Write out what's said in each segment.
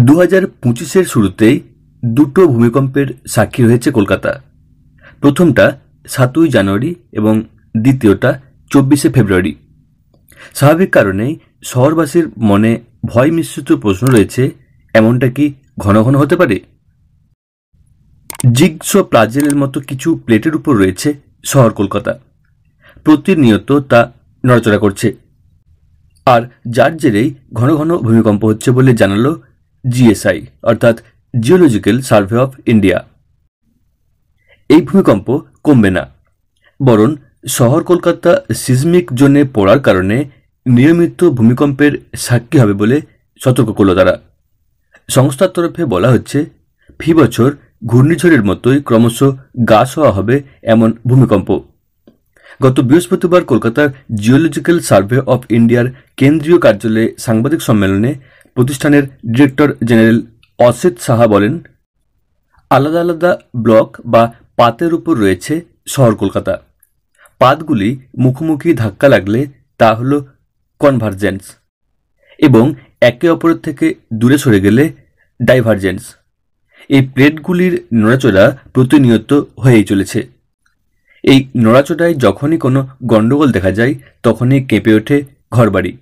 2025-এর শুরুতেই দুটো ভূমিকম্পের সাক্ষী হয়েছে কলকাতা। প্রথমটা 7ই জানুয়ারি এবং দ্বিতীয়টা 24শে ফেব্রুয়ারি। স্বাভাবিক কারণেই শহরবাসীর মনে ভয় মিশ্রিত প্রশ্ন রয়েছে, এমনটা কি ঘন ঘন হতে পারে? জিগস প্লাজেলের মতো কিছু প্লেটের উপর রয়েছে শহর কলকাতা। প্রতিনিয়ত তা নড়াচড়া করছে, আর যার জেরেই ঘন ঘন ভূমিকম্প হচ্ছে বলে জানালো জিএসআই অর্থাৎ জিওলজিক্যাল সার্ভে অফ ইন্ডিয়া। এই ভূমিকম্প কমবে না, বরং শহর কলকাতা সিজমিক জোনে পড়ার কারণে নিয়মিত ভূমিকম্পের সাক্ষী হবে বলে সতর্ক করল তারা। সংস্থার তরফে বলা হচ্ছে, ফি বছর ঘূর্ণিঝড়ের মতোই ক্রমশ গা সওয়া হবে এমন ভূমিকম্প। গত বৃহস্পতিবার কলকাতার জিওলজিক্যাল সার্ভে অফ ইন্ডিয়ার কেন্দ্রীয় কার্যালয়ে সাংবাদিক সম্মেলনে প্রতিষ্ঠানের ডিরেক্টর জেনারেল অসিত সাহা বলেন, আলাদা আলাদা ব্লক বা পাতের উপর রয়েছে শহর কলকাতা। পাতগুলি মুখোমুখি ধাক্কা লাগলে তা হল কনভার্জেন্স, এবং একে অপরের থেকে দূরে সরে গেলে ডাইভারজেন্স। এই প্লেটগুলির নড়াচড়া প্রতিনিয়ত হয়েই চলেছে। এই নড়াচড়ায় যখনই কোনো গণ্ডগোল দেখা যায়, তখনই কেঁপে ওঠে ঘরবাড়ি।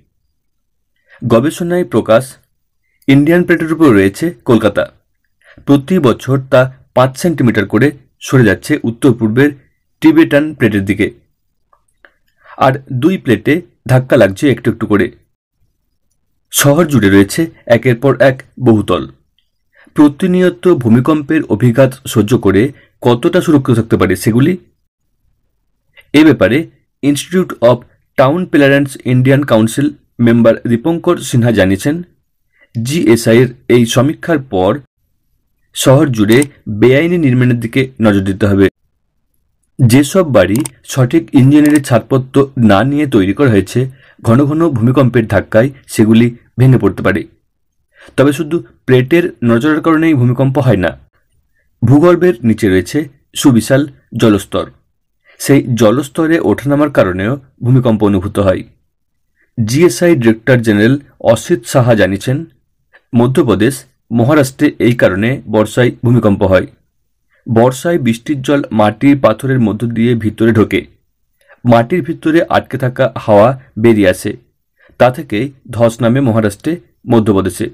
গবেষণায় প্রকাশ, ইন্ডিয়ান প্লেটের উপর রয়েছে কলকাতা। প্রতি বছর তা 5 সেন্টিমিটার করে সরে যাচ্ছে উত্তর পূর্বের টিবেটান প্লেটের দিকে, আর 2 প্লেটে ধাক্কা লাগছে একটু একটু করে। শহর জুড়ে রয়েছে একের পর এক বহুতল। প্রতিনিয়ত ভূমিকম্পের অভিঘাত সহ্য করে কতটা সুরক্ষিত থাকতে পারে সেগুলি? এ ব্যাপারে institute of town planners Indian council member Dipankar Sinha জানিয়েছেন, জিএসআই এর এই সমীক্ষার পর শহর জুড়ে বেআইনি নির্মাণের দিকে নজর দিতে হবে। যেসব বাড়ি সঠিক ইঞ্জিনিয়ারিং ছাড়পত্র না নিয়ে তৈরি করা হয়েছে, ঘন ঘন ভূমিকম্পের ধাক্কায় সেগুলি ভেঙে পড়তে পারে। তবে শুধু প্লেটের নড়াচড়ার কারণেই ভূমিকম্প হয় না। ভূগর্ভের নিচে রয়েছে সুবিশাল জলস্তর। সেই জলস্তরে ওঠানামার কারণেও ভূমিকম্প অনুভূত হয়। GSI director general Asit Saha জানিয়েছেন, মধ্যপ্রদেশ, মহারাষ্ট্রে এই কারণে বর্ষায় ভূমিকম্প হয়। বর্ষায় বৃষ্টির জল মাটির পাথরের মধ্য দিয়ে ভিতরে ঢোকে। মাটির ভিতরে আটকে থাকা হাওয়া বেরিয়ে আসে। তা থেকেই ধস নামে মহারাষ্ট্রে, মধ্যপ্রদেশে।